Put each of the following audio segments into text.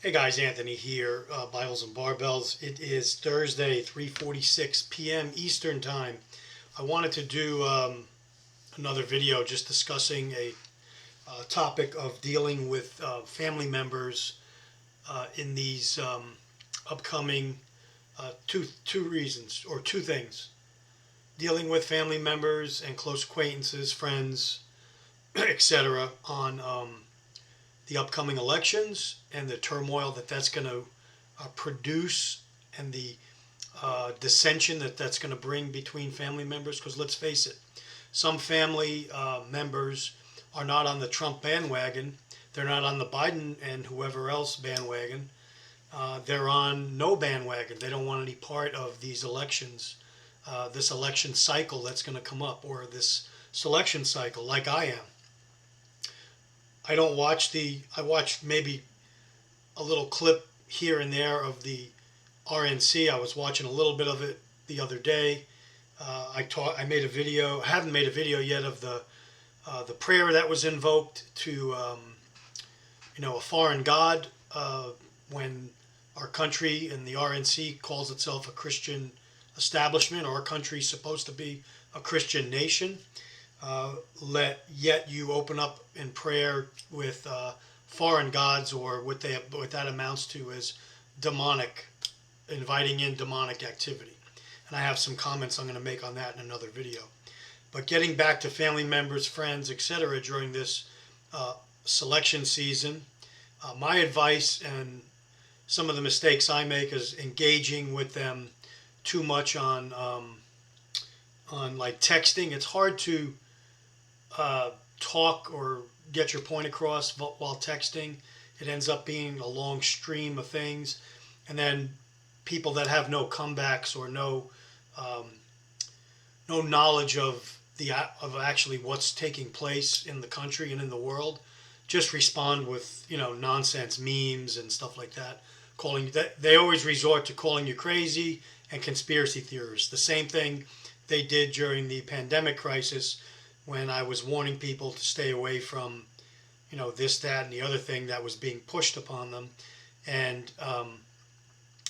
Hey guys, Anthony here, Bibles and Barbells. It is Thursday, 3:46 p.m. Eastern Time. I wanted to do another video just discussing a topic of dealing with family members in these upcoming two reasons, or two things. Dealing with family members and close acquaintances, friends, etc. on the upcoming elections and the turmoil that that's going to produce, and the dissension that that's going to bring between family members. Because let's face it, some family members are not on the Trump bandwagon. They're not on the Biden and whoever else bandwagon. They're on no bandwagon. They don't want any part of these elections, this election cycle that's going to come up, or this selection cycle, like I am. I watched maybe a little clip here and there of the RNC. I was watching a little bit of it the other day. I made a video. I haven't made a video yet of the prayer that was invoked to a foreign god when our country and the RNC calls itself a Christian establishment, or our country's supposed to be a Christian nation. Yet you open up in prayer with foreign gods, or what that amounts to is demonic, inviting in demonic activity. And I have some comments I'm going to make on that in another video. But getting back to family members, friends, etc. during this selection season, my advice, and some of the mistakes I make, is engaging with them too much on like texting. It's hard to talk or get your point across while texting. It ends up being a long stream of things, and then people that have no comebacks or no knowledge of actually what's taking place in the country and in the world just respond with nonsense memes and stuff like that. They always resort to calling you crazy and conspiracy theorists. The same thing they did during the pandemic crisis, when I was warning people to stay away from, this, that, and the other thing that was being pushed upon them. And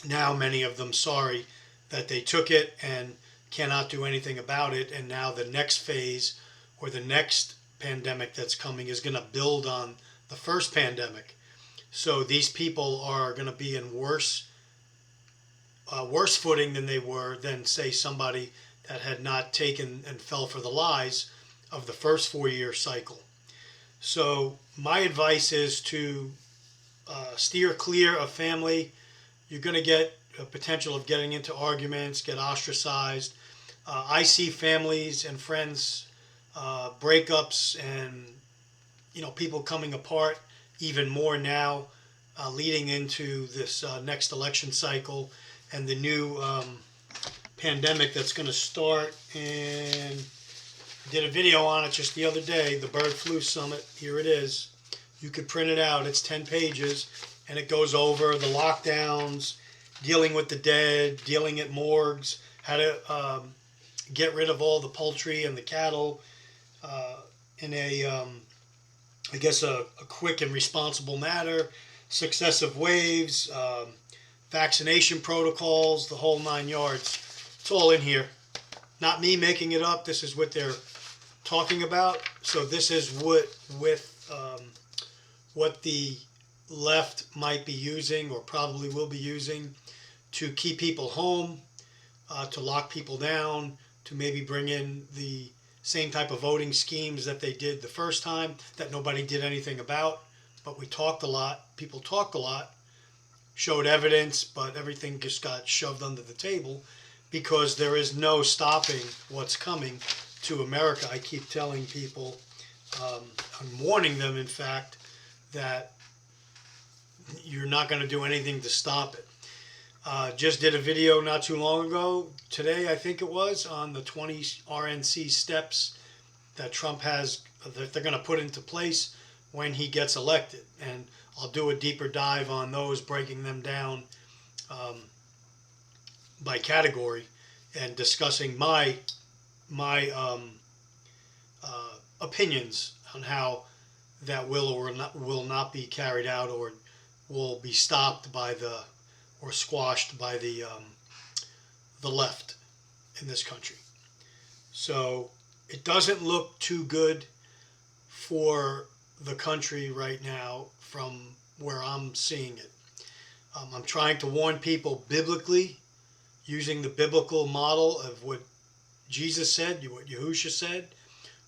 now many of them sorry that they took it and cannot do anything about it. And now the next phase, or the next pandemic that's coming, is going to build on the first pandemic. So these people are going to be in worse footing than they were than, say, somebody that had not taken and fell for the lies of the first 4-year cycle. So my advice is to steer clear of family. You're going to get a potential of getting into arguments, get ostracized. I see families and friends breakups, and people coming apart even more now, leading into this next election cycle and the new pandemic that's going to start. And did a video on it just the other day, the bird flu summit. Here it is. You could print it out. It's 10 pages, and it goes over the lockdowns, dealing with the dead, dealing at morgues, how to get rid of all the poultry and the cattle in a quick and responsible manner, successive waves, vaccination protocols, the whole 9 yards. It's all in here. Not me making it up. This is what they're talking about. So this is what the left might be using, or probably will be using, to keep people home, to lock people down, to maybe bring in the same type of voting schemes that they did the first time, that nobody did anything about. But we talked a lot. People talked a lot, showed evidence, but everything just got shoved under the table, because there is no stopping what's coming to America. I keep telling people, I'm warning them, in fact, that you're not going to do anything to stop it. Just did a video not too long ago, today I think it was, on the 20 RNC steps that Trump has, that they're going to put into place when he gets elected. And I'll do a deeper dive on those, breaking them down by category, and discussing my opinions on how that will or will not be carried out, or will be stopped by or squashed by the left in this country. So it doesn't look too good for the country right now from where I'm seeing it. I'm trying to warn people biblically, using the biblical model of what Jesus said, what Yahushua said,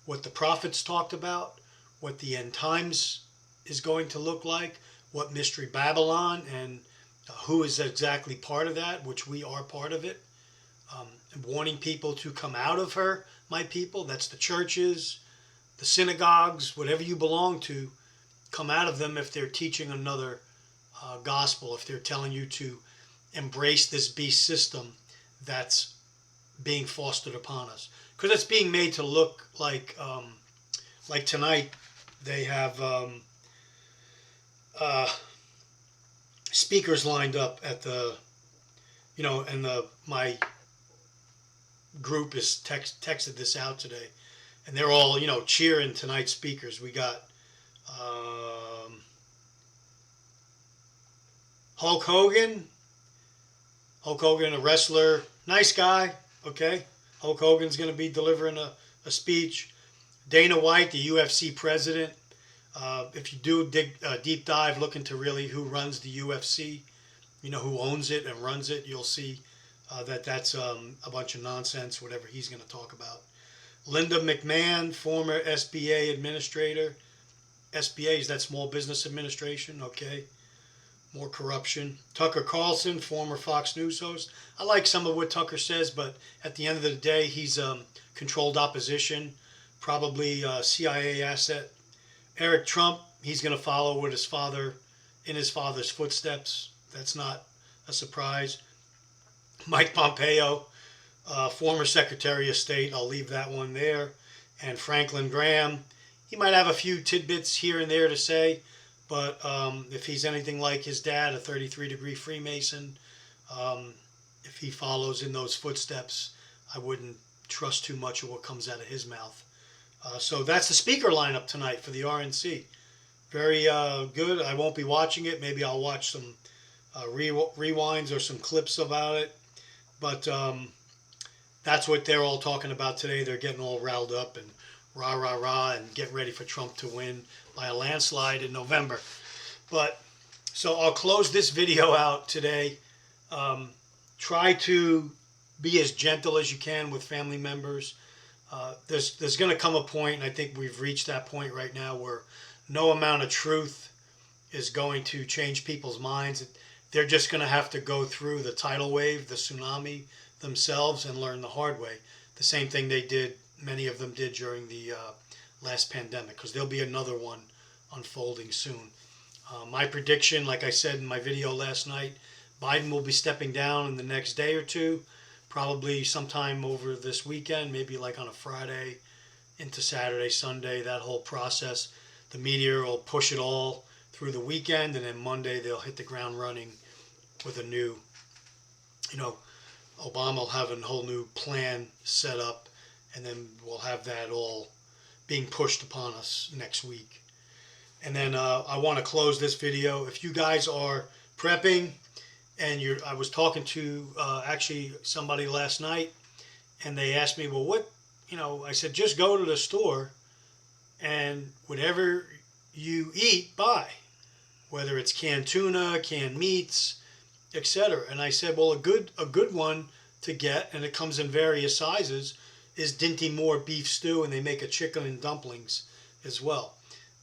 what the prophets talked about, what the end times is going to look like, what Mystery Babylon and who is exactly part of that, which we are part of it. Warning people to come out of her, my people. That's the churches, the synagogues, whatever you belong to. Come out of them if they're teaching another gospel, if they're telling you to embrace this beast system that's being fostered upon us. Because it's being made to look like tonight they have speakers lined up at the, and my group is texted this out today, and they're all cheering tonight's speakers. We got Hulk Hogan, a wrestler, nice guy. Okay, Hulk Hogan's going to be delivering a speech. Dana White, the UFC president. If you do deep dive, look into really who runs the UFC, who owns it and runs it, you'll see that's a bunch of nonsense, whatever he's going to talk about. Linda McMahon, former SBA administrator. SBA is that Small Business Administration, okay. More corruption. Tucker Carlson, former Fox News host. I like some of what Tucker says, but at the end of the day, he's controlled opposition, probably CIA asset. Eric Trump, he's going to follow in his father's footsteps. That's not a surprise. Mike Pompeo, former Secretary of State. I'll leave that one there. And Franklin Graham, he might have a few tidbits here and there to say, but if he's anything like his dad, a 33-degree Freemason, if he follows in those footsteps, I wouldn't trust too much of what comes out of his mouth. So that's the speaker lineup tonight for the RNC. Very good. I won't be watching it. Maybe I'll watch some rewinds or some clips about it. But that's what they're all talking about today. They're getting all riled up and rah, rah, rah, and getting ready for Trump to win by a landslide in November. But so I'll close this video out today. Try to be as gentle as you can with family members. There's going to come a point, and I think we've reached that point right now, where no amount of truth is going to change people's minds. They're just going to have to go through the tidal wave, the tsunami themselves, and learn the hard way. The same thing many of them did during the last pandemic, because there'll be another one unfolding soon. My prediction, like I said in my video last night, Biden will be stepping down in the next day or two, probably sometime over this weekend, maybe like on a Friday into Saturday, Sunday, that whole process. The media will push it all through the weekend, and then Monday they'll hit the ground running with a new, Obama will have a whole new plan set up, and then we'll have that all being pushed upon us next week. And then I want to close this video. If you guys are prepping, and I was talking to actually somebody last night, and they asked me, well, what, I said, just go to the store and whatever you eat, buy, whether it's canned tuna, canned meats, etc. And I said, well, a good one to get, and it comes in various sizes, is Dinty Moore beef stew, and they make a chicken and dumplings as well.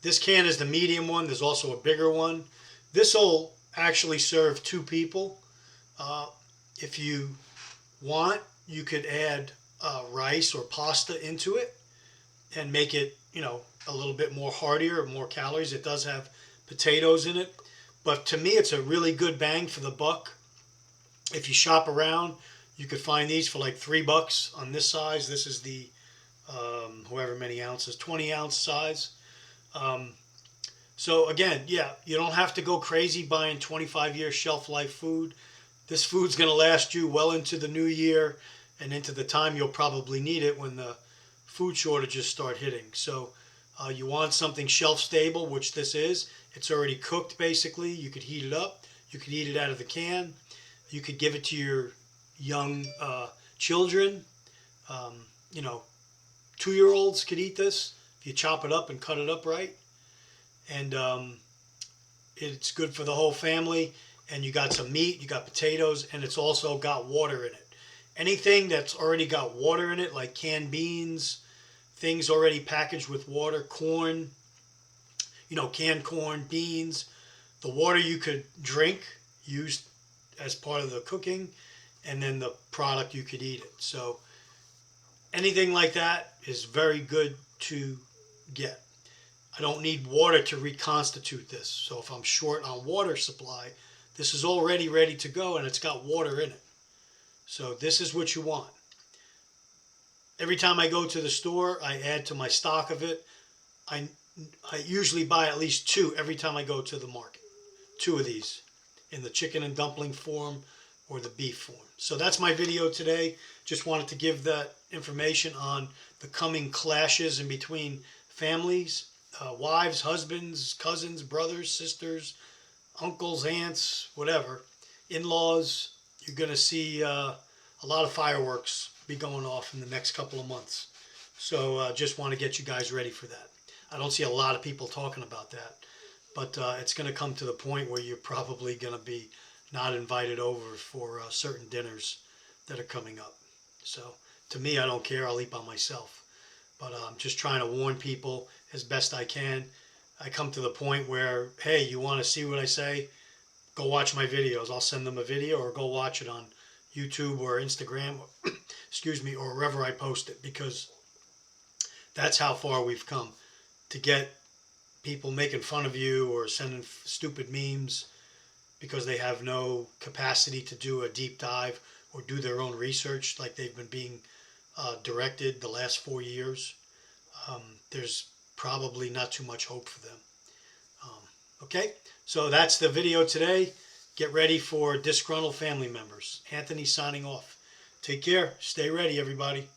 This can is the medium one. There's also a bigger one. This will actually serve 2 people. If you want, you could add rice or pasta into it and make it, a little bit more heartier, more calories. It does have potatoes in it, but to me, it's a really good bang for the buck. If you shop around, you could find these for like $3 on this size. This is the however many ounces, 20-ounce size. So again, yeah, you don't have to go crazy buying 25-year shelf life food. This food's going to last you well into the new year and into the time you'll probably need it when the food shortages start hitting. So you want something shelf stable, which this is. It's already cooked basically. You could heat it up. You could eat it out of the can. You could give it to your young children. You know, 2-year-olds could eat this if you chop it up and cut it up right. And it's good for the whole family. And you got some meat, you got potatoes, and it's also got water in it. Anything that's already got water in it, like canned beans, things already packaged with water, corn, you know, canned corn, beans, the water you could drink, used as part of the cooking, and then the product you could eat it. So anything like that is very good to get. I don't need water to reconstitute this. So if I'm short on water supply, this is already ready to go and it's got water in it. So this is what you want. Every time I go to the store, I add to my stock of it. I usually buy at least 2 every time I go to the market. 2 of these in the chicken and dumpling form or the beef form. So that's my video today. Just wanted to give that information on the coming clashes in between families, wives, husbands, cousins, brothers, sisters, uncles, aunts, whatever, in-laws. You're going to see a lot of fireworks be going off in the next couple of months. So just want to get you guys ready for that. I don't see a lot of people talking about that, but it's going to come to the point where you're probably going to be not invited over for certain dinners that are coming up. So to me, I don't care. I'll eat by myself. But I'm just trying to warn people as best I can. I come to the point where, hey, you want to see what I say? Go watch my videos. I'll send them a video or go watch it on YouTube or Instagram, excuse me, or wherever I post it, because that's how far we've come. To get people making fun of you or sending stupid memes because they have no capacity to do a deep dive or do their own research like they've been being directed the last 4 years, there's probably not too much hope for them. Okay, so that's the video today. Get ready for disgruntled family members. Anthony signing off. Take care. Stay ready, everybody.